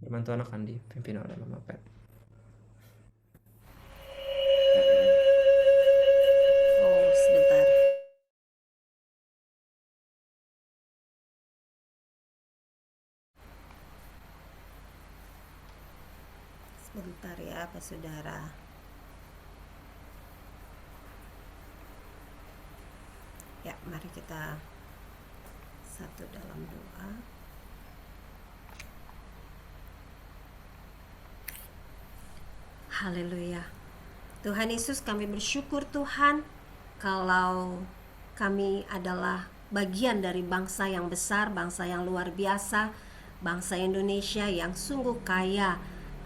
Firman Tuhan akan dipimpin oleh Mama Pet. Oh, sebentar. Sebentar ya, Pak Saudara. Ya, mari kita satu dalam doa. Haleluya. Tuhan Yesus, kami bersyukur Tuhan kalau kami adalah bagian dari bangsa yang besar, bangsa yang luar biasa, bangsa Indonesia yang sungguh kaya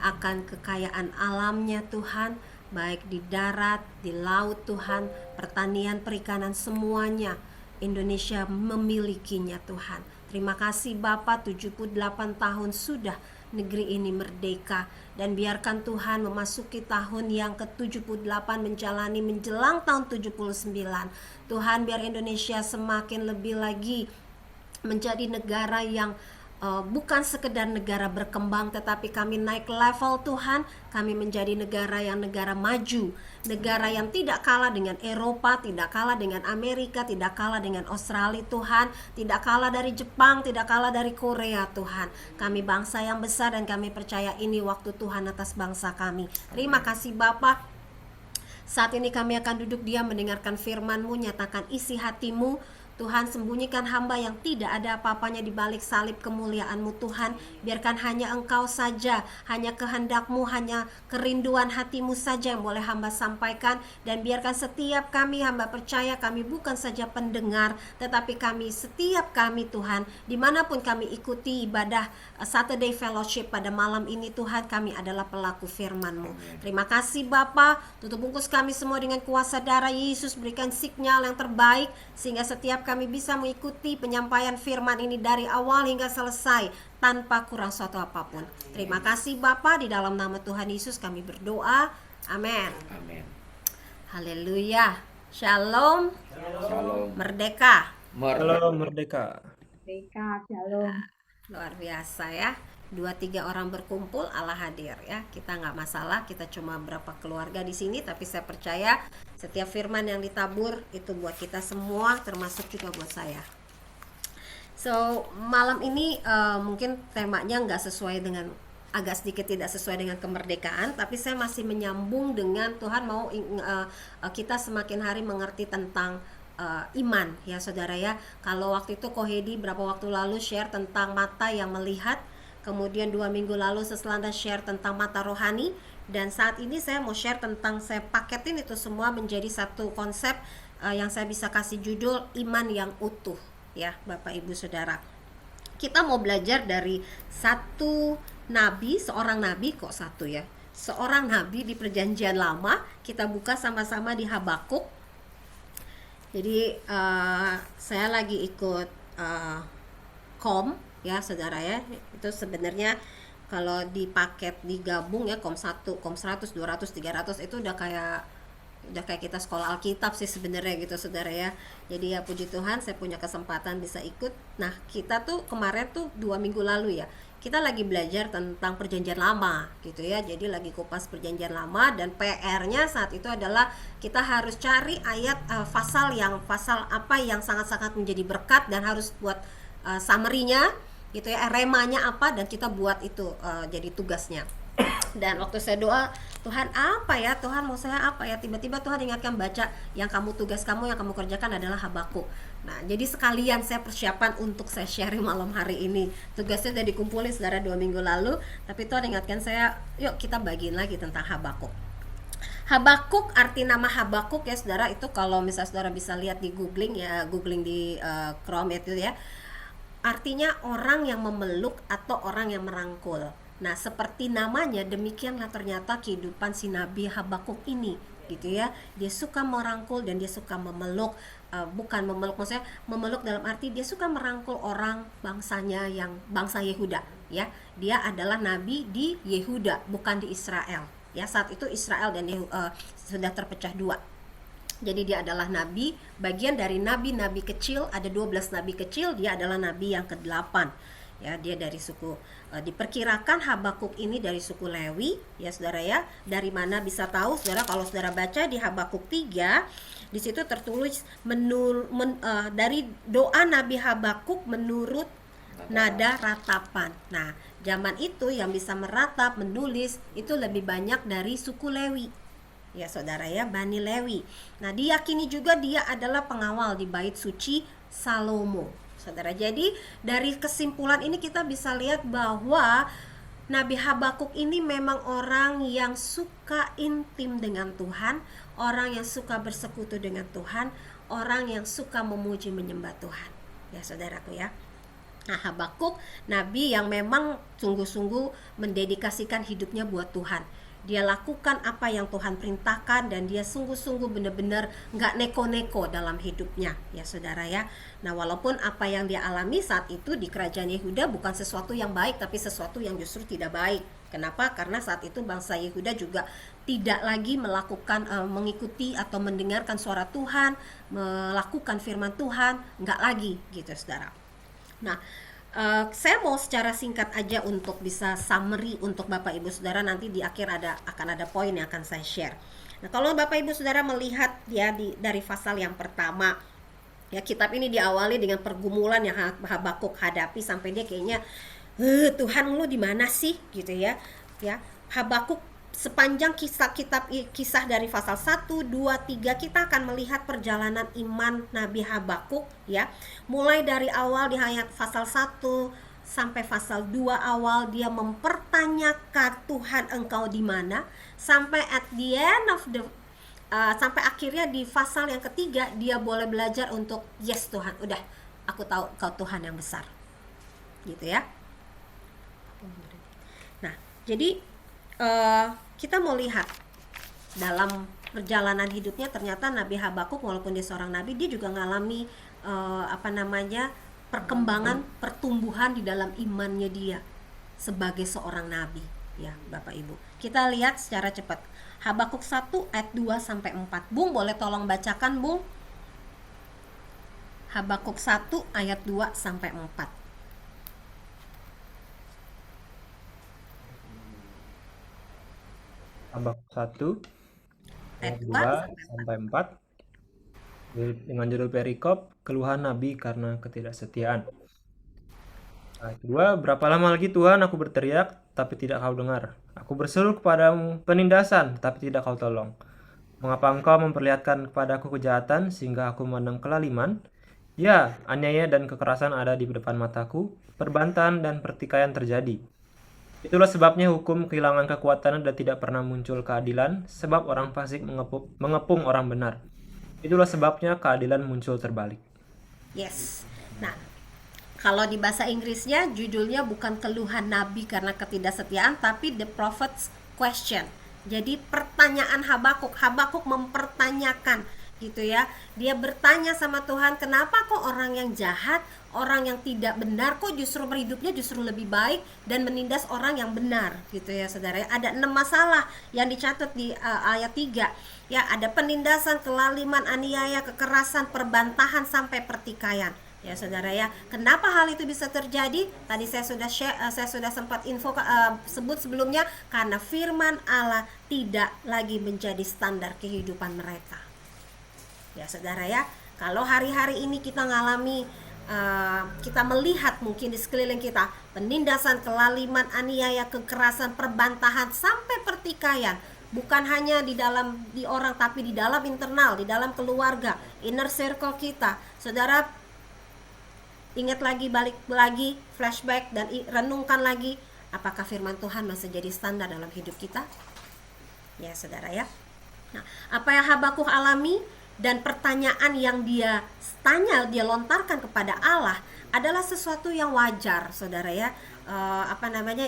akan kekayaan alamnya Tuhan, baik di darat, di laut Tuhan, pertanian, perikanan, semuanya Indonesia memilikinya Tuhan. Terima kasih Bapa, 78 tahun sudah negeri ini merdeka, dan biarkan Tuhan memasuki tahun yang ke-78 menjalani menjelang tahun 79. Tuhan, biar Indonesia semakin lebih lagi menjadi negara yang bukan sekedar negara berkembang, tetapi kami naik level Tuhan. Kami menjadi negara maju, negara yang tidak kalah dengan Eropa, tidak kalah dengan Amerika, tidak kalah dengan Australia Tuhan, tidak kalah dari Jepang, tidak kalah dari Korea Tuhan. Kami bangsa yang besar dan kami percaya ini waktu Tuhan atas bangsa kami. Terima kasih Bapak. Saat ini kami akan duduk diam mendengarkan firman-Mu, nyatakan isi hati-Mu. Tuhan, sembunyikan hamba yang tidak ada apa-apanya di balik salib kemuliaan-Mu Tuhan. Biarkan hanya Engkau saja, hanya kehendak-Mu, hanya kerinduan hati-Mu saja yang boleh hamba sampaikan. Dan biarkan setiap kami, hamba percaya kami bukan saja pendengar, tetapi setiap kami Tuhan, dimanapun kami ikuti ibadah Saturday Fellowship pada malam ini Tuhan, kami adalah pelaku firman-Mu. Terima kasih Bapa, tutup bungkus kami semua dengan kuasa darah Yesus, berikan sinyal yang terbaik sehingga setiap kami bisa mengikuti penyampaian firman ini dari awal hingga selesai tanpa kurang suatu apapun. Terima kasih Bapa, di dalam nama Tuhan Yesus kami berdoa. Amin. Amin. Haleluya. Shalom. Shalom. Merdeka. Halo merdeka. Merdeka, shalom. Luar biasa ya. 2-3 orang berkumpul, Allah hadir ya. Kita nggak masalah, kita cuma berapa keluarga di sini, tapi saya percaya setiap firman yang ditabur itu buat kita semua, termasuk juga buat saya. So malam ini mungkin temanya nggak sesuai dengan, agak sedikit tidak sesuai dengan kemerdekaan, tapi saya masih menyambung dengan Tuhan mau kita semakin hari mengerti tentang iman ya saudara ya. Kalau waktu itu Kohedi berapa waktu lalu share tentang mata yang melihat, kemudian 2 minggu lalu Seselanda share tentang mata rohani, dan saat ini saya mau share tentang, saya paketin itu semua menjadi satu konsep yang saya bisa kasih judul iman yang utuh ya Bapak Ibu Saudara. Kita mau belajar dari satu nabi, seorang nabi, kok satu ya, seorang nabi di perjanjian lama. Kita buka sama-sama di Habakuk. Jadi saya lagi ikut kom ya saudara ya. Itu sebenarnya kalau di paket digabung ya, kom 1, kom 100, 200, 300 itu udah kayak kita sekolah Alkitab sih sebenarnya gitu saudara ya. Jadi ya puji Tuhan saya punya kesempatan bisa ikut. Nah kita tuh kemarin tuh 2 minggu lalu ya, kita lagi belajar tentang perjanjian lama gitu ya. Jadi lagi kupas perjanjian lama, dan PR-nya saat itu adalah kita harus cari ayat pasal apa yang sangat-sangat menjadi berkat, dan harus buat summary-nya gitu ya, remanya apa, dan kita buat itu jadi tugasnya. Dan waktu saya doa, Tuhan apa ya, Tuhan mau saya apa ya, tiba-tiba Tuhan ingatkan baca yang tugas kamu yang kamu kerjakan adalah Habakuk. Nah jadi sekalian saya persiapan untuk saya sharing malam hari ini. Tugasnya udah dikumpulin saudara 2 minggu lalu, tapi Tuhan ingatkan saya, yuk kita bagiin lagi tentang Habakuk. Habakuk, arti nama Habakuk ya saudara, itu kalau misalnya saudara bisa lihat di googling ya, googling di Chrome itu ya, artinya orang yang memeluk atau orang yang merangkul. Nah seperti namanya, demikianlah ternyata kehidupan si Nabi Habakuk ini gitu ya. Dia suka merangkul dan dia suka memeluk, bukan memeluk maksudnya memeluk dalam arti dia suka merangkul orang bangsanya yang bangsa Yehuda ya. Dia adalah nabi di Yehuda, bukan di Israel ya. Saat itu Israel dan sudah terpecah dua. Jadi dia adalah nabi, bagian dari nabi-nabi kecil, ada 12 nabi kecil, dia adalah nabi yang ke-8. ya. Dia dari suku diperkirakan Habakuk ini dari suku Lewi, ya saudara ya. Dari mana bisa tahu saudara? Kalau saudara baca di Habakuk 3, di situ tertulis dari doa Nabi Habakuk menurut nada ratapan. Nah, zaman itu yang bisa meratap, menulis itu lebih banyak dari suku Lewi, ya saudara ya, Bani Lewi. Nah, diyakini juga dia adalah pengawal di bait suci Salomo, saudara. Jadi dari kesimpulan ini kita bisa lihat bahwa Nabi Habakuk ini memang orang yang suka intim dengan Tuhan, orang yang suka bersekutu dengan Tuhan, orang yang suka memuji menyembah Tuhan, ya saudaraku ya. Nah, Habakuk nabi yang memang sungguh-sungguh mendedikasikan hidupnya buat Tuhan. Dia lakukan apa yang Tuhan perintahkan dan dia sungguh-sungguh benar-benar nggak neko-neko dalam hidupnya, ya saudara ya. Nah, walaupun apa yang dia alami saat itu di kerajaan Yehuda bukan sesuatu yang baik, tapi sesuatu yang justru tidak baik. Kenapa? Karena saat itu bangsa Yehuda juga tidak lagi melakukan mengikuti atau mendengarkan suara Tuhan, melakukan firman Tuhan, nggak lagi gitu saudara. Nah, saya mau secara singkat aja untuk bisa summary untuk Bapak Ibu Saudara, nanti di akhir akan ada poin yang akan saya share. Nah, kalau Bapak Ibu Saudara melihat ya dari pasal yang pertama, ya kitab ini diawali dengan pergumulan yang Habakuk hadapi sampai dia kayaknya Tuhan lu di mana sih gitu ya. Ya, Habakuk sepanjang kisah dari pasal 1, 2, 3 kita akan melihat perjalanan iman Nabi Habakuk ya. Mulai dari awal di ayat pasal 1 sampai pasal 2 awal dia mempertanyakan Tuhan engkau di mana, sampai at the end of the sampai akhirnya di pasal yang ketiga dia boleh belajar untuk yes Tuhan, udah aku tahu kau Tuhan yang besar. Gitu ya. Nah, jadi kita mau lihat dalam perjalanan hidupnya ternyata Nabi Habakuk walaupun dia seorang nabi, dia juga ngalami perkembangan, pertumbuhan di dalam imannya dia sebagai seorang nabi ya Bapak Ibu. Kita lihat secara cepat. Habakuk 1 ayat 2 sampai 4. Bung boleh tolong bacakan, Bung? Habakuk 1 ayat 2 sampai 4. Habakuk 1 ayat 2 sampai 4 dengan judul perikop keluhan Nabi karena ketidaksetiaan. Ayat 2, berapa lama lagi Tuhan aku berteriak tapi tidak kau dengar, aku berseru kepadamu penindasan tapi tidak kau tolong. Mengapa engkau memperlihatkan kepadaku kejahatan sehingga aku memandang kelaliman? Ya, aniaya dan kekerasan ada di depan mataku, perbantahan dan pertikaian terjadi. Itulah sebabnya hukum kehilangan kekuatan dan tidak pernah muncul keadilan, sebab orang fasik mengepung orang benar. Itulah sebabnya keadilan muncul terbalik. Yes. Nah, kalau di bahasa Inggrisnya judulnya bukan keluhan Nabi karena ketidaksetiaan, tapi The Prophet's Question. Jadi pertanyaan Habakuk mempertanyakan gitu ya. Dia bertanya sama Tuhan, kenapa kok orang yang jahat, orang yang tidak benar kok justru hidupnya justru lebih baik dan menindas orang yang benar gitu ya saudara. Ada 6 masalah yang dicatat di ayat 3 ya. Ada penindasan, kelaliman, aniaya, kekerasan, perbantahan sampai pertikaian ya saudara ya. Kenapa hal itu bisa terjadi? Tadi saya sudah sempat sebut sebelumnya, karena firman Allah tidak lagi menjadi standar kehidupan mereka ya saudara ya. Kalau hari-hari ini kita ngalami kita melihat mungkin di sekeliling kita penindasan, kelaliman, aniaya, kekerasan, perbantahan sampai pertikaian, bukan hanya di orang tapi di dalam internal, di dalam keluarga, inner circle kita. Saudara ingat lagi, balik lagi, flashback dan renungkan lagi, apakah firman Tuhan masih jadi standar dalam hidup kita? Ya saudara ya. Nah, apa yang Habakuk alami dan pertanyaan yang dia lontarkan kepada Allah adalah sesuatu yang wajar saudara ya.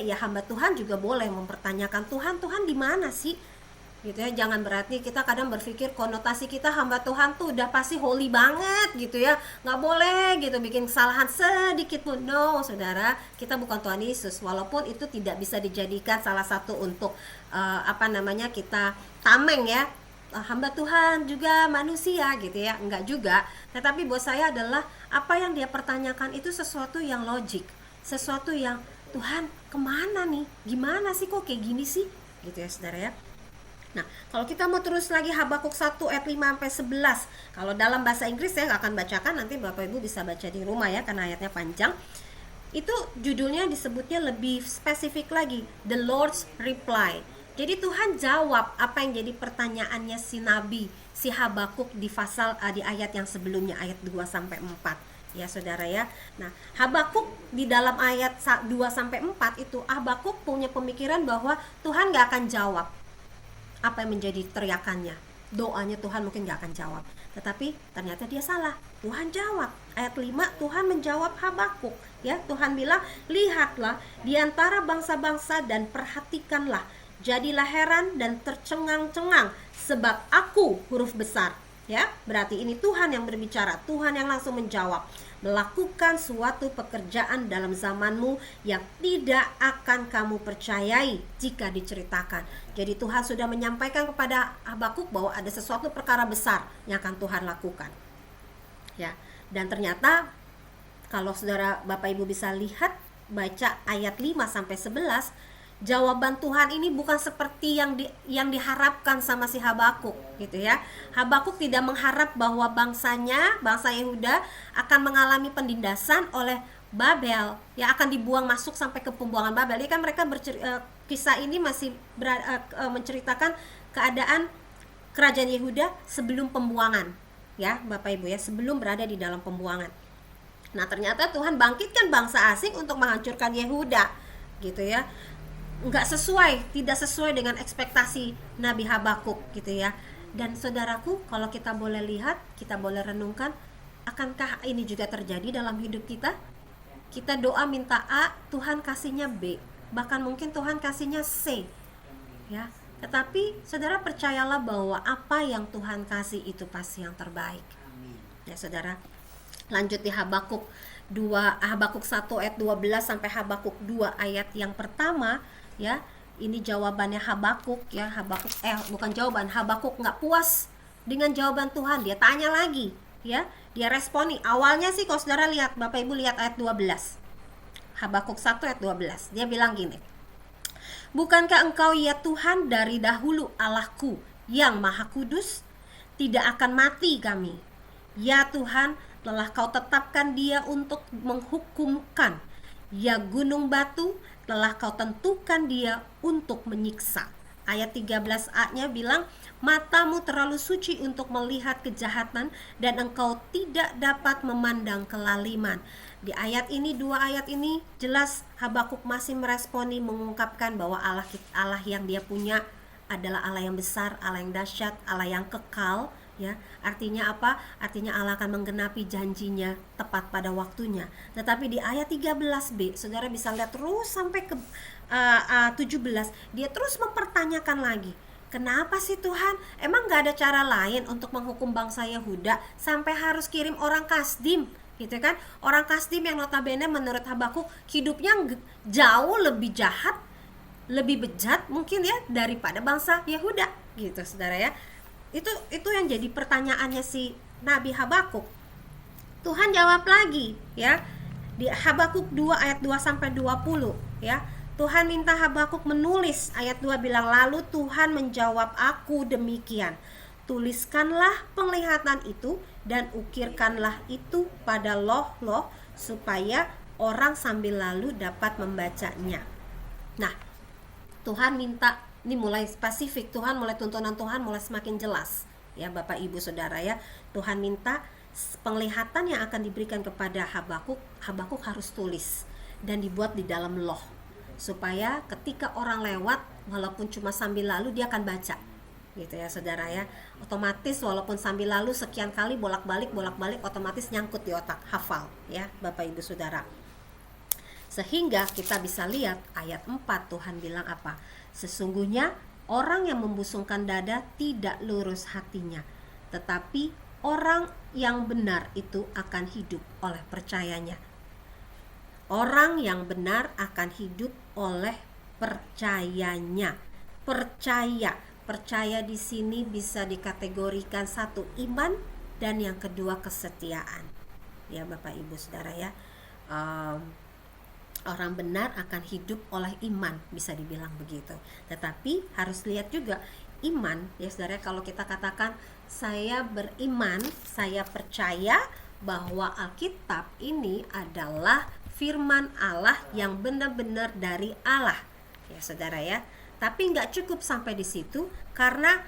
Ya hamba Tuhan juga boleh mempertanyakan Tuhan di mana sih gitu ya. Jangan berarti kita kadang berpikir konotasi kita hamba Tuhan tuh udah pasti holy banget gitu ya, nggak boleh gitu bikin kesalahan sedikit pun. No saudara, kita bukan Tuhan Yesus. Walaupun itu tidak bisa dijadikan salah satu untuk kita tameng ya, hamba Tuhan juga manusia gitu ya, enggak juga. Tetapi buat saya adalah apa yang dia pertanyakan itu sesuatu yang logik, sesuatu yang Tuhan kemana nih, gimana sih kok kayak gini sih, gitu ya saudara ya. Nah, kalau kita mau terus lagi Habakuk 1 ayat 5 sampai 11. Kalau dalam bahasa Inggris saya nggak akan bacakan, nanti Bapak Ibu bisa baca di rumah ya karena ayatnya panjang. Itu judulnya disebutnya lebih spesifik lagi, The Lord's Reply. Jadi Tuhan jawab apa yang jadi pertanyaannya si nabi, si Habakuk di di ayat yang sebelumnya, ayat 2 sampai 4. Ya saudara ya. Nah, Habakuk di dalam ayat 2 sampai 4 itu Habakuk punya pemikiran bahwa Tuhan nggak akan jawab apa yang menjadi teriakannya, doanya Tuhan mungkin gak akan jawab. Tetapi ternyata dia salah, Tuhan jawab. Ayat 5 Tuhan menjawab Habakuk ya. Tuhan bilang, lihatlah di antara bangsa-bangsa dan perhatikanlah, jadilah heran dan tercengang-cengang, sebab aku huruf besar ya. Berarti ini Tuhan yang berbicara, Tuhan yang langsung menjawab, melakukan suatu pekerjaan dalam zamanmu yang tidak akan kamu percayai jika diceritakan. Jadi Tuhan sudah menyampaikan kepada Habakuk bahwa ada sesuatu perkara besar yang akan Tuhan lakukan. Ya, dan ternyata kalau saudara Bapak Ibu bisa lihat, baca ayat 5 sampai 11, jawaban Tuhan ini bukan seperti yang diharapkan sama si Habakuk gitu ya. Habakuk tidak mengharap bahwa bangsa Yehuda akan mengalami penindasan oleh Babel, yang akan dibuang masuk sampai ke pembuangan Babel. Ini kan mereka kisah ini masih menceritakan keadaan kerajaan Yehuda sebelum pembuangan ya Bapak Ibu ya, sebelum berada di dalam pembuangan. Nah, ternyata Tuhan bangkitkan bangsa asing untuk menghancurkan Yehuda gitu ya. Tidak sesuai dengan ekspektasi Nabi Habakuk gitu ya. Dan saudaraku, kalau kita boleh lihat, kita boleh renungkan, akankah ini juga terjadi dalam hidup kita? Kita doa minta A, Tuhan kasihnya B, bahkan mungkin Tuhan kasihnya C ya. Tetapi saudara percayalah bahwa apa yang Tuhan kasih itu pasti yang terbaik ya saudara. Lanjut di Habakuk 1 ayat 12 sampai Habakuk 2 ayat yang pertama ya. Ini jawabannya Habakuk ya. Habakuk nggak puas dengan jawaban Tuhan, dia tanya lagi ya. Dia responi. Awalnya sih kalau saudara lihat, Bapak Ibu lihat ayat 12, Habakuk 1 ayat 12, dia bilang gini, bukankah engkau ya Tuhan dari dahulu Allahku yang maha kudus? Tidak akan mati kami. Ya Tuhan, telah kau tetapkan dia untuk menghukumkan. Ya gunung batu, telah kau tentukan dia untuk menyiksa. Ayat 13a-nya bilang, matamu terlalu suci untuk melihat kejahatan dan engkau tidak dapat memandang kelaliman. Di ayat ini, dua ayat ini jelas Habakuk masih meresponi, mengungkapkan bahwa Allah yang dia punya adalah Allah yang besar, Allah yang dahsyat, Allah yang kekal ya. Artinya apa? Artinya Allah akan menggenapi janjinya tepat pada waktunya. Tetapi di ayat 13b, saudara bisa lihat terus sampai ke 17, dia terus mempertanyakan lagi, kenapa sih Tuhan? Emang gak ada cara lain untuk menghukum bangsa Yehuda sampai harus kirim orang Kasdim gitu kan? Orang Kasdim yang notabene menurut Habakuk hidupnya jauh lebih jahat, lebih bejat mungkin ya daripada bangsa Yehuda gitu saudara ya. Itu yang jadi pertanyaannya si Nabi Habakuk. Tuhan jawab lagi ya di Habakuk 2 ayat 2 sampai 20 ya. Tuhan minta Habakuk menulis. Ayat 2 bilang, lalu Tuhan menjawab aku demikian, tuliskanlah penglihatan itu dan ukirkanlah itu pada loh-loh supaya orang sambil lalu dapat membacanya. Nah, Tuhan minta, ini mulai spesifik, tuntunan Tuhan mulai semakin jelas ya Bapak Ibu Saudara ya. Tuhan minta penglihatan yang akan diberikan kepada Habakuk harus tulis dan dibuat di dalam loh, supaya ketika orang lewat walaupun cuma sambil lalu dia akan baca gitu ya saudara ya. Otomatis walaupun sambil lalu sekian kali bolak-balik otomatis nyangkut di otak, hafal ya Bapak Ibu Saudara. Sehingga kita bisa lihat ayat 4, Tuhan bilang apa? Sesungguhnya orang yang membusungkan dada tidak lurus hatinya, tetapi orang yang benar itu akan hidup oleh percayanya. Orang yang benar akan hidup oleh percayanya. Percaya di sini bisa dikategorikan satu iman dan yang kedua kesetiaan. Ya Bapak Ibu Saudara ya. Orang benar akan hidup oleh iman, bisa dibilang begitu. Tetapi harus lihat juga iman, ya saudara, kalau kita katakan saya beriman, saya percaya bahwa Alkitab ini adalah firman Allah yang benar-benar dari Allah, ya saudara ya. Tapi nggak cukup sampai di situ, karena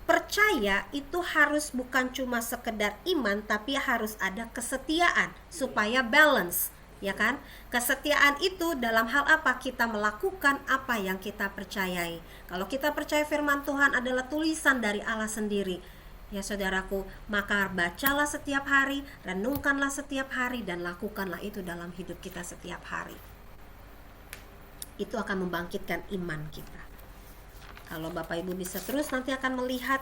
percaya itu harus bukan cuma sekedar iman, tapi harus ada kesetiaan supaya balance, ya kan? Kesetiaan itu dalam hal apa? Kita melakukan apa yang kita percayai. Kalau kita percaya firman Tuhan adalah tulisan dari Allah sendiri, ya saudaraku, maka bacalah setiap hari, renungkanlah setiap hari, dan lakukanlah itu dalam hidup kita setiap hari. Itu akan membangkitkan iman kita. Kalau Bapak Ibu bisa terus nanti akan melihat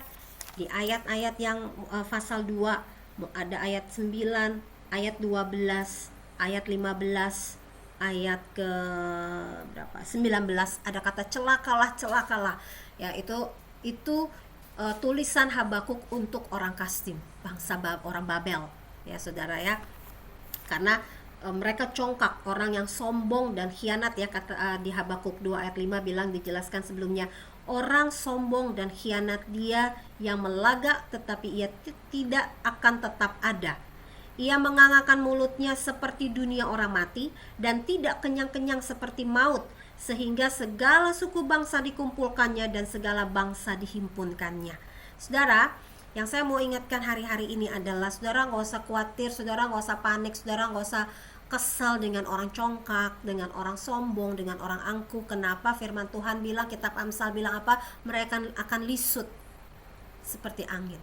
di ayat-ayat yang pasal 2, ada ayat 9, ayat 12, ayat 15, ayat ke berapa? 19, ada kata celakalah. Ya, itu tulisan Habakuk untuk orang Kasdim, bangsa orang Babel, ya saudara ya. Karena mereka congkak, orang yang sombong dan khianat, ya, kata di Habakuk 2 ayat 5 bilang, dijelaskan sebelumnya, orang sombong dan khianat, dia yang melagak tetapi ia tidak akan tetap ada. Ia mengangakan mulutnya seperti dunia orang mati dan tidak kenyang-kenyang seperti maut, sehingga segala suku bangsa dikumpulkannya dan segala bangsa dihimpunkannya. Saudara, yang saya mau ingatkan hari-hari ini adalah saudara nggak usah khawatir, saudara nggak usah panik, saudara nggak usah kesal dengan orang congkak, dengan orang sombong, dengan orang angkuh. Kenapa? Firman Tuhan bilang, kitab Amsal bilang apa? Mereka akan lisut seperti angin.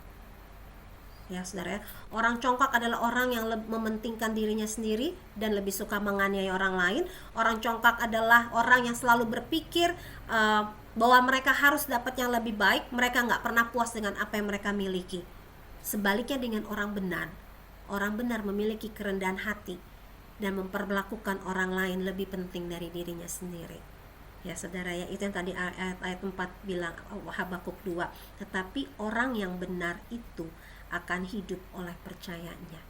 Ya saudara, orang congkak adalah orang yang mementingkan dirinya sendiri dan lebih suka menganiaya orang lain. Orang congkak adalah orang yang selalu berpikir bahwa mereka harus dapat yang lebih baik. Mereka nggak pernah puas dengan apa yang mereka miliki. Sebaliknya dengan orang benar memiliki kerendahan hati dan memperlakukan orang lain lebih penting dari dirinya sendiri. Ya saudara ya, itu yang tadi ayat 4 bilang, Habakuk 2. Tetapi orang yang benar itu akan hidup oleh percayanya.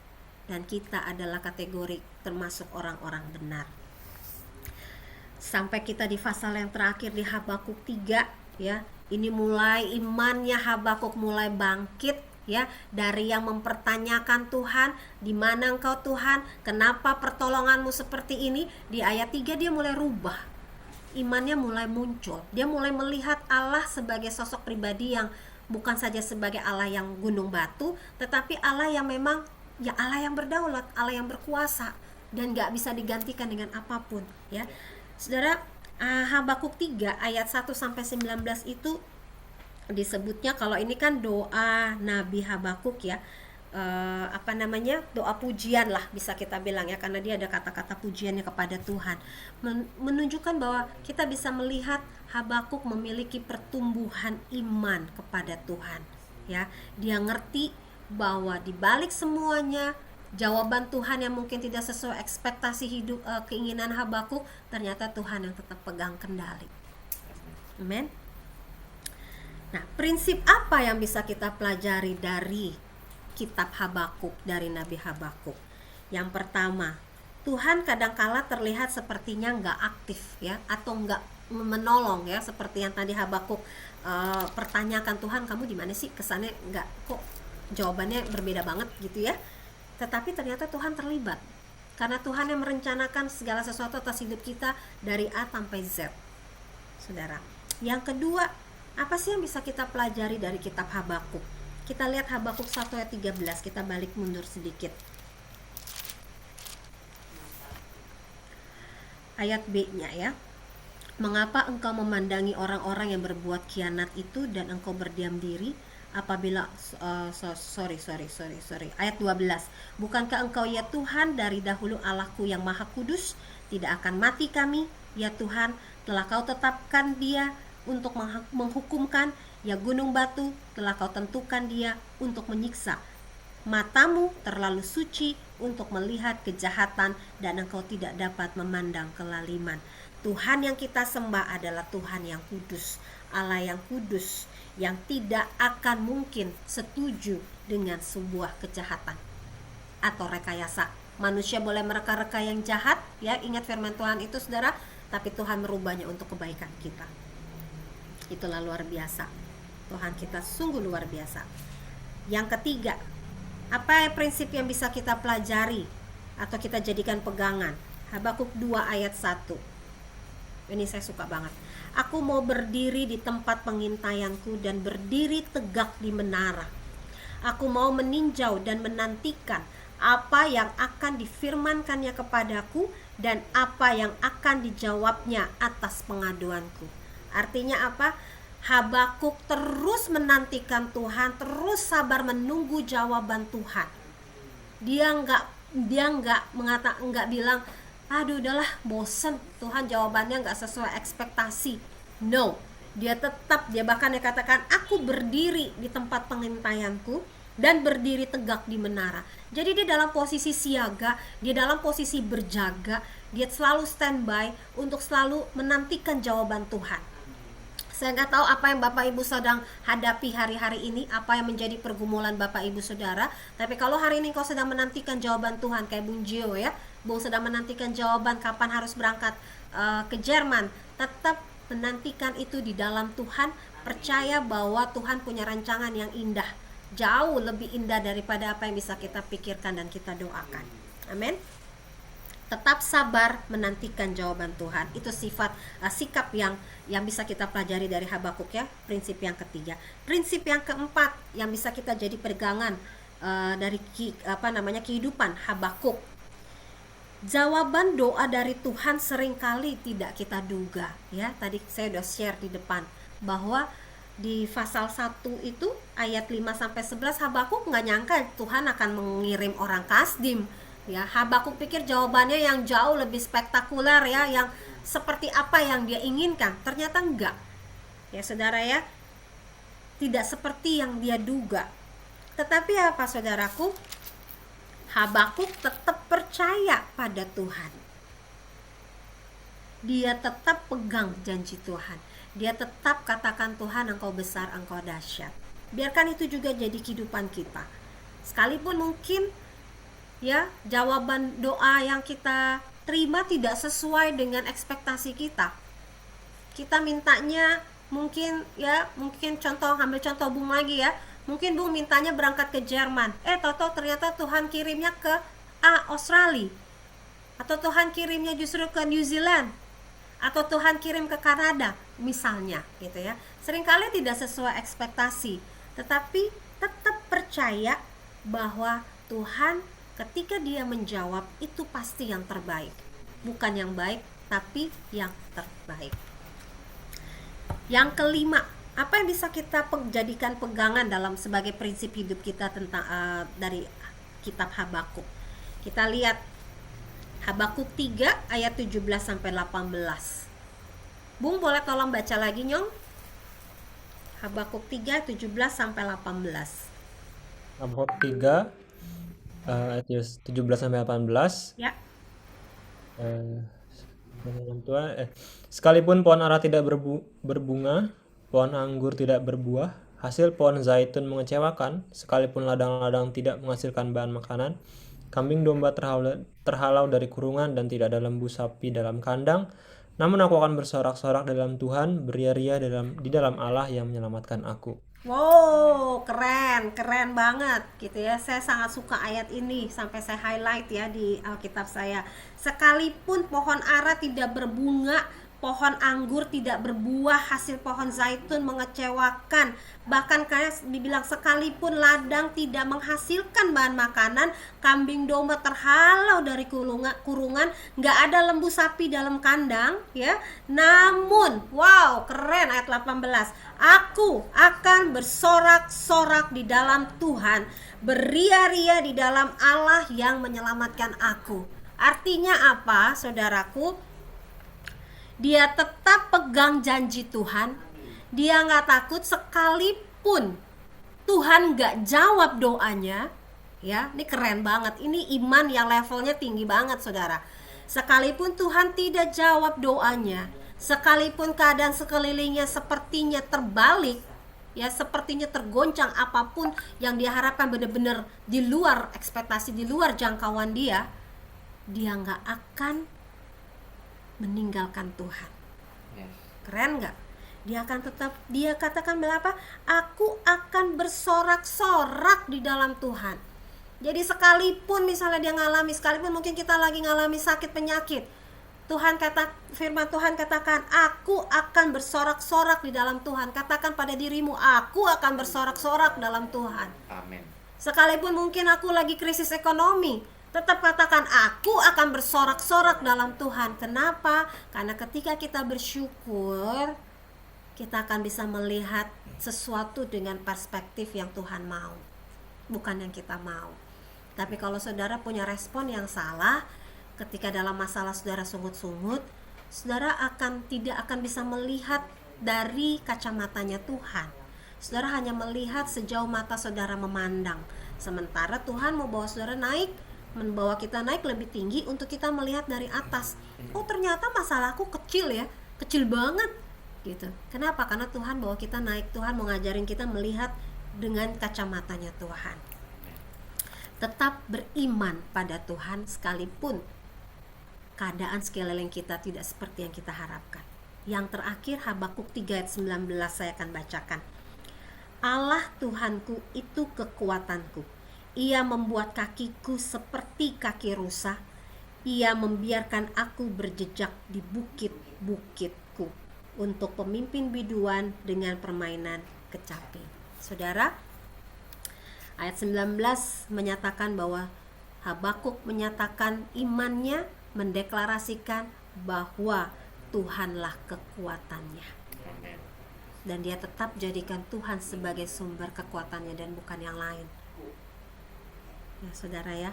Dan kita adalah kategori termasuk orang-orang benar. Sampai kita di pasal yang terakhir di Habakuk 3, ya. Ini mulai imannya Habakuk mulai bangkit, ya, dari yang mempertanyakan Tuhan, di mana engkau Tuhan, kenapa pertolonganmu seperti ini. Di ayat 3 dia mulai rubah, imannya mulai muncul, dia mulai melihat Allah sebagai sosok pribadi yang bukan saja sebagai Allah yang gunung batu, tetapi Allah yang memang, ya, Allah yang berdaulat, Allah yang berkuasa dan gak bisa digantikan dengan apapun, ya saudara. Habakuk 3 ayat 1-19 itu disebutnya, kalau ini kan doa Nabi Habakuk, ya, doa pujian lah bisa kita bilang, ya, karena dia ada kata-kata pujiannya kepada Tuhan, menunjukkan bahwa kita bisa melihat Habakuk memiliki pertumbuhan iman kepada Tuhan, ya. Dia ngerti bahwa di balik semuanya jawaban Tuhan yang mungkin tidak sesuai ekspektasi hidup, keinginan Habakuk, ternyata Tuhan yang tetap pegang kendali. Amen. Nah, prinsip apa yang bisa kita pelajari dari kitab Habakuk, dari Nabi Habakuk? Yang pertama, Tuhan kadangkala terlihat sepertinya nggak aktif, ya, atau nggak menolong, ya, seperti yang tadi Habakuk pertanyakan, Tuhan kamu di mana sih? Kesannya nggak, kok jawabannya berbeda banget gitu, ya. Tetapi ternyata Tuhan terlibat, karena Tuhan yang merencanakan segala sesuatu atas hidup kita dari A sampai Z, saudara. Yang kedua, apa sih yang bisa kita pelajari dari kitab Habakuk? Kita lihat Habakuk 1 ayat 13, kita balik mundur sedikit. Ayat B-nya, ya. Mengapa engkau memandangi orang-orang yang berbuat khianat itu dan engkau berdiam diri apabila ayat 12. Bukankah engkau, ya Tuhan, dari dahulu Allahku yang maha kudus? Tidak akan mati kami, ya Tuhan, telah kau tetapkan dia untuk menghukumkan, ya gunung batu, telah kau tentukan dia untuk menyiksa. Matamu terlalu suci untuk melihat kejahatan dan engkau tidak dapat memandang kelaliman. Tuhan yang kita sembah adalah Tuhan yang kudus, Allah yang kudus, yang tidak akan mungkin setuju dengan sebuah kejahatan atau rekayasa Manusia boleh mereka-reka yang jahat, ya, ingat firman Tuhan itu saudara, tapi Tuhan merubahnya untuk kebaikan kita. Itulah luar biasa. Tuhan kita sungguh luar biasa. Yang ketiga, apa prinsip yang bisa kita pelajari atau kita jadikan pegangan? Habakuk 2 ayat 1. Ini saya suka banget. Aku mau berdiri di tempat pengintaianku dan berdiri tegak di menara. Aku mau meninjau dan menantikan apa yang akan difirmankannya kepadaku dan apa yang akan dijawabnya atas pengaduanku. Artinya apa? Habakuk terus menantikan Tuhan, terus sabar menunggu jawaban Tuhan. Dia nggak bilang, aduh udahlah bosen, Tuhan jawabannya nggak sesuai ekspektasi. No, dia bahkan dia katakan, aku berdiri di tempat pengintaianku dan berdiri tegak di menara. Jadi dia dalam posisi siaga, dia dalam posisi berjaga, dia selalu standby untuk selalu menantikan jawaban Tuhan. Saya nggak tahu apa yang Bapak Ibu sedang hadapi hari-hari ini, apa yang menjadi pergumulan Bapak Ibu Saudara. Tapi kalau hari ini kau sedang menantikan jawaban Tuhan, kayak Bung Gio ya, Bung sedang menantikan jawaban kapan harus berangkat ke Jerman, tetap menantikan itu di dalam Tuhan. Percaya bahwa Tuhan punya rancangan yang indah, jauh lebih indah daripada apa yang bisa kita pikirkan dan kita doakan. Amin. Tetap sabar menantikan jawaban Tuhan. Itu sikap yang bisa kita pelajari dari Habakuk ya. Prinsip yang ketiga. Prinsip yang keempat yang bisa kita jadi pegangan dari kehidupan Habakuk. Jawaban doa dari Tuhan seringkali tidak kita duga ya. Tadi saya udah share di depan bahwa di pasal 1 itu ayat 5-11 Habakuk nggak nyangka Tuhan akan mengirim orang Kasdim. Ya, Habakuk pikir jawabannya yang jauh lebih spektakuler ya, yang seperti apa yang dia inginkan. Ternyata enggak. Ya, Saudara ya, tidak seperti yang dia duga. Tetapi apa saudaraku? Habakuk tetap percaya pada Tuhan. Dia tetap pegang janji Tuhan. Dia tetap katakan, Tuhan engkau besar, engkau dahsyat. Biarkan itu juga jadi kehidupan kita. Sekalipun mungkin ya jawaban doa yang kita terima tidak sesuai dengan ekspektasi kita. Kita mintanya mungkin ambil contoh Bung lagi ya. Mungkin Bung mintanya berangkat ke Jerman. Tahu-tahu ternyata Tuhan kirimnya ke Australia. Atau Tuhan kirimnya justru ke New Zealand. Atau Tuhan kirim ke Kanada misalnya gitu ya. Seringkali tidak sesuai ekspektasi, tetapi tetap percaya bahwa Tuhan ketika dia menjawab itu pasti yang terbaik. Bukan yang baik, tapi yang terbaik. Yang kelima, apa yang bisa kita jadikan pegangan dalam sebagai prinsip hidup kita tentang dari kitab Habakuk. Kita lihat Habakuk 3 ayat 17-18. Bung boleh tolong baca lagi Nyong? Habakuk 3 17-18. Habakuk 3 ayat 17-18. Ya. Sekalipun pohon ara tidak berbunga, pohon anggur tidak berbuah, hasil pohon zaitun mengecewakan, sekalipun ladang-ladang tidak menghasilkan bahan makanan, kambing domba terhalau dari kurungan dan tidak ada lembu sapi dalam kandang, namun aku akan bersorak-sorak dalam Tuhan, beria-ria di dalam Allah yang menyelamatkan aku. Wow, keren banget gitu ya. Saya sangat suka ayat ini, sampai saya highlight ya di Alkitab saya. Sekalipun pohon ara tidak berbunga, pohon anggur tidak berbuah, hasil pohon zaitun mengecewakan, bahkan kayak dibilang sekalipun ladang tidak menghasilkan bahan makanan, kambing domba terhalau dari kurungan, nggak ada lembu sapi dalam kandang ya. Namun, wow, keren ayat 18. Aku akan bersorak-sorak di dalam Tuhan, beria-ria di dalam Allah yang menyelamatkan aku. Artinya apa, saudaraku? Dia tetap pegang janji Tuhan. Dia gak takut sekalipun Tuhan gak jawab doanya. Ya, ini keren banget. Ini iman yang levelnya tinggi banget, saudara. Sekalipun Tuhan tidak jawab doanya, sekalipun keadaan sekelilingnya sepertinya terbalik, ya sepertinya tergoncang, apapun yang diharapkan benar-benar di luar ekspektasi, di luar jangkauan dia, dia nggak akan meninggalkan Tuhan. Yes. Keren nggak? Dia akan tetap, dia katakan berapa? Aku akan bersorak-sorak di dalam Tuhan. Jadi sekalipun misalnya dia ngalami, sekalipun mungkin kita lagi ngalami sakit penyakit, firman Tuhan katakan, aku akan bersorak-sorak di dalam Tuhan. Katakan pada dirimu, aku akan bersorak-sorak dalam Tuhan. Amin. Sekalipun mungkin aku lagi krisis ekonomi, tetap katakan aku akan bersorak-sorak dalam Tuhan. Kenapa? Karena ketika kita bersyukur, kita akan bisa melihat sesuatu dengan perspektif yang Tuhan mau, bukan yang kita mau. Tapi kalau saudara punya respon yang salah, ketika dalam masalah saudara sungut-sungut, saudara tidak akan bisa melihat dari kacamatanya Tuhan. Saudara hanya melihat sejauh mata saudara memandang. Sementara Tuhan mau bawa saudara naik, membawa kita naik lebih tinggi untuk kita melihat dari atas. Oh, ternyata masalahku kecil ya, kecil banget gitu. Kenapa? Karena Tuhan bawa kita naik. Tuhan mau ngajarin kita melihat dengan kacamatanya Tuhan. Tetap beriman pada Tuhan sekalipun keadaan sekeliling kita tidak seperti yang kita harapkan. Yang terakhir, Habakuk 3 ayat 19 saya akan bacakan. Allah Tuhanku itu kekuatanku. Ia membuat kakiku seperti kaki rusa. Ia membiarkan aku berjejak di bukit-bukitku untuk pemimpin biduan dengan permainan kecapi. Saudara, ayat 19 menyatakan bahwa Habakuk menyatakan imannya, mendeklarasikan bahwa Tuhanlah kekuatannya. Amin. Dan dia tetap jadikan Tuhan sebagai sumber kekuatannya dan bukan yang lain. Ya saudara ya.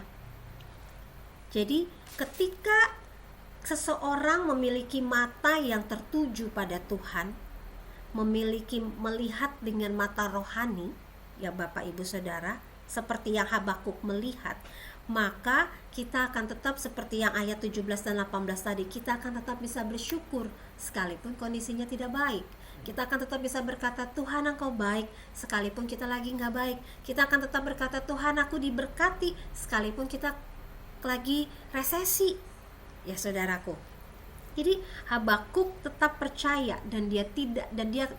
Jadi ketika seseorang memiliki mata yang tertuju pada Tuhan, melihat dengan mata rohani, ya Bapak Ibu Saudara, seperti yang Habakuk melihat, maka kita akan tetap seperti yang ayat 17 dan 18 tadi, kita akan tetap bisa bersyukur sekalipun kondisinya tidak baik. Kita akan tetap bisa berkata, Tuhan Engkau baik, sekalipun kita lagi nggak baik. Kita akan tetap berkata, Tuhan aku diberkati, sekalipun kita lagi resesi. Ya saudaraku. Jadi Habakuk tetap percaya dan dia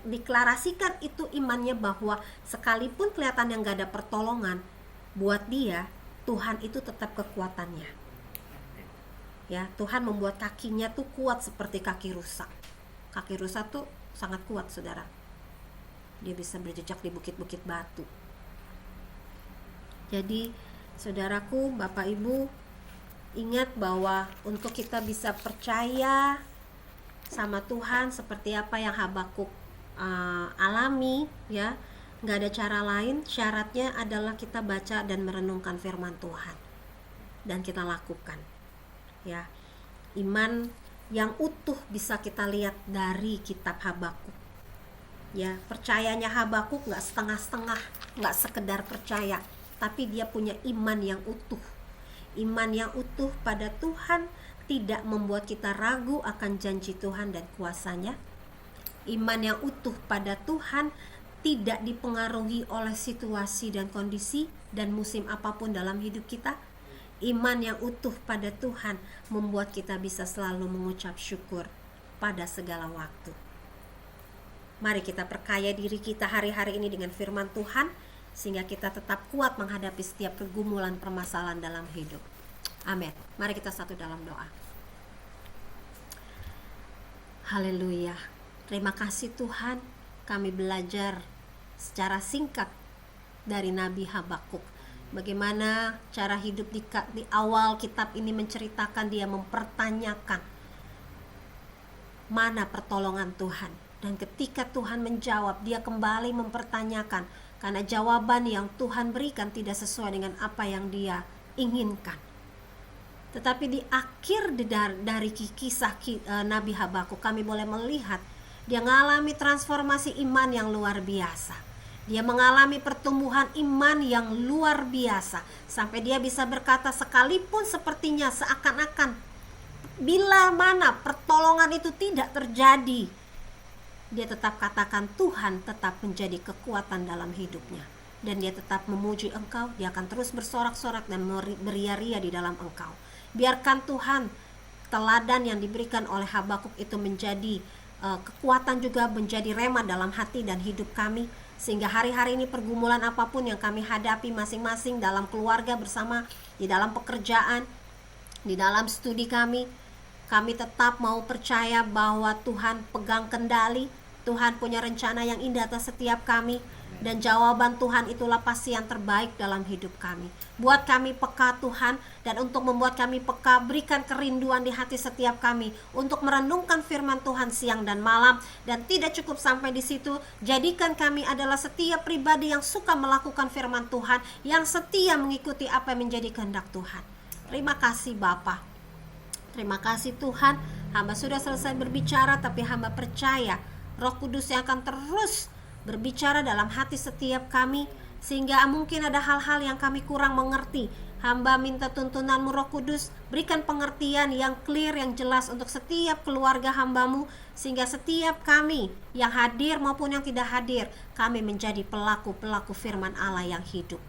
deklarasikan itu imannya bahwa sekalipun kelihatan yang nggak ada pertolongan, buat dia Tuhan itu tetap kekuatannya. Ya, Tuhan membuat kakinya tuh kuat seperti kaki rusa. Kaki rusa tuh sangat kuat, saudara. Dia bisa berjejak di bukit-bukit batu. Jadi, saudaraku, Bapak Ibu, ingat bahwa untuk kita bisa percaya sama Tuhan seperti apa yang Habakuk alami, ya, nggak ada cara lain. Syaratnya adalah kita baca dan merenungkan firman Tuhan dan kita lakukan, ya. Iman yang utuh bisa kita lihat dari kitab Habakuk, ya. Percayanya Habakuk nggak setengah-setengah, nggak sekedar percaya, tapi dia punya iman yang utuh. Iman yang utuh pada Tuhan tidak membuat kita ragu akan janji Tuhan dan kuasanya. Iman yang utuh pada Tuhan tidak dipengaruhi oleh situasi dan kondisi dan musim apapun dalam hidup kita. Iman yang utuh pada Tuhan membuat kita bisa selalu mengucap syukur pada segala waktu. Mari kita perkaya diri kita hari-hari ini dengan firman Tuhan, sehingga kita tetap kuat menghadapi setiap pergumulan permasalahan dalam hidup. Amin. Mari kita satu dalam doa. Haleluya. Terima kasih Tuhan, kami belajar secara singkat dari Nabi Habakuk. Bagaimana cara hidup di awal kitab ini menceritakan dia mempertanyakan mana pertolongan Tuhan. Dan ketika Tuhan menjawab, dia kembali mempertanyakan, karena jawaban yang Tuhan berikan tidak sesuai dengan apa yang dia inginkan. Tetapi di akhir dari kisah Nabi Habakuk, kami boleh melihat dia mengalami transformasi iman yang luar biasa. Dia mengalami pertumbuhan iman yang luar biasa, sampai dia bisa berkata, sekalipun sepertinya seakan-akan bila mana pertolongan itu tidak terjadi, dia tetap katakan Tuhan tetap menjadi kekuatan dalam hidupnya. Dan dia tetap memuji Engkau, dia akan terus bersorak-sorak dan beria-ria di dalam Engkau. Biarkan Tuhan teladan yang diberikan oleh Habakuk itu menjadi kekuatan juga, menjadi rema dalam hati dan hidup kami, sehingga hari-hari ini pergumulan apapun yang kami hadapi masing-masing dalam keluarga bersama, di dalam pekerjaan, di dalam studi kami tetap mau percaya bahwa Tuhan pegang kendali, Tuhan punya rencana yang indah atas setiap kami, dan jawaban Tuhan itulah pasti yang terbaik dalam hidup kami. Buat kami peka Tuhan, dan untuk membuat kami peka, berikan kerinduan di hati setiap kami untuk merenungkan firman Tuhan siang dan malam. Dan tidak cukup sampai di situ, jadikan kami adalah setiap pribadi yang suka melakukan firman Tuhan, yang setia mengikuti apa yang menjadi kehendak Tuhan. Terima kasih Bapa. Terima kasih Tuhan, hamba sudah selesai berbicara, tapi hamba percaya Roh Kudus yang akan terus berbicara dalam hati setiap kami, sehingga mungkin ada hal-hal yang kami kurang mengerti. Hamba minta tuntunanmu Roh Kudus, berikan pengertian yang clear, yang jelas untuk setiap keluarga hambamu, sehingga setiap kami yang hadir maupun yang tidak hadir, kami menjadi pelaku-pelaku firman Allah yang hidup.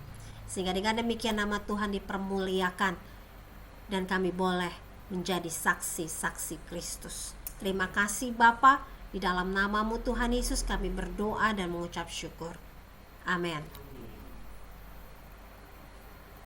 Sehingga dengan demikian nama Tuhan dipermuliakan, dan kami boleh menjadi saksi-saksi Kristus. Terima kasih Bapa, di dalam namamu Tuhan Yesus kami berdoa dan mengucap syukur. Amin.